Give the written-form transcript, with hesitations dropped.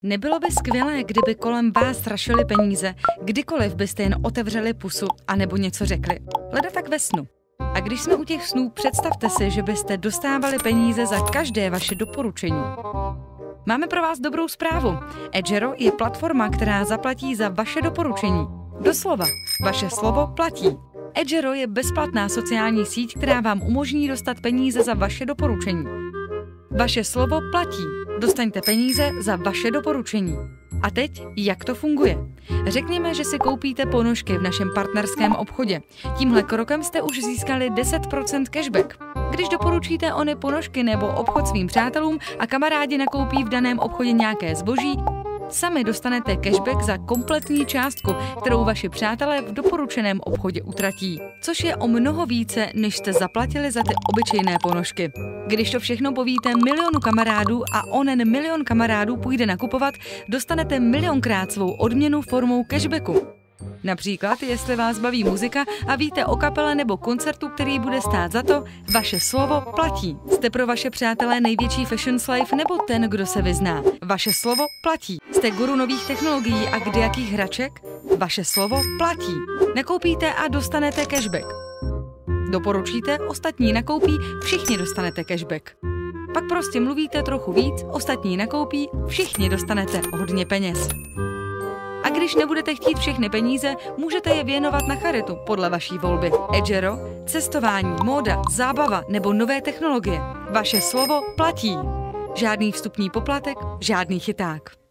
Nebylo by skvělé, kdyby kolem vás strašily peníze, kdykoliv byste jen otevřeli pusu anebo něco řekli. Leda tak ve snu. A když jsme u těch snů, představte si, že byste dostávali peníze za každé vaše doporučení. Máme pro vás dobrou zprávu. Edgero je platforma, která zaplatí za vaše doporučení. Doslova, vaše slovo platí. Edgero je bezplatná sociální síť, která vám umožní dostat peníze za vaše doporučení. Vaše slovo platí. Dostaňte peníze za vaše doporučení. A teď, jak to funguje? Řekněme, že si koupíte ponožky v našem partnerském obchodě. Tímhle krokem jste už získali 10% cashback. Když doporučíte ony ponožky nebo obchod svým přátelům a kamarádi nakoupí v daném obchodě nějaké zboží, sami dostanete cashback za kompletní částku, kterou vaši přátelé v doporučeném obchodě utratí, což je o mnoho více, než jste zaplatili za ty obyčejné ponožky. Když to všechno povíte milionu kamarádů a onen milion kamarádů půjde nakupovat, dostanete milionkrát svou odměnu formou cashbacku. Například, jestli vás baví muzika a víte o kapele nebo koncertu, který bude stát za to, vaše slovo platí. Jste pro vaše přátelé největší fashion slave nebo ten, kdo se vyzná? Vaše slovo platí. Jste guru nových technologií a kdejakých hraček? Vaše slovo platí. Nakoupíte a dostanete cashback. Doporučíte, ostatní nakoupí, všichni dostanete cashback. Pak prostě mluvíte trochu víc, ostatní nakoupí, všichni dostanete hodně peněz. A když nebudete chtít všechny peníze, můžete je věnovat na charitu podle vaší volby. Edgero, cestování, móda, zábava nebo nové technologie. Vaše slovo platí. Žádný vstupní poplatek, žádný chyták.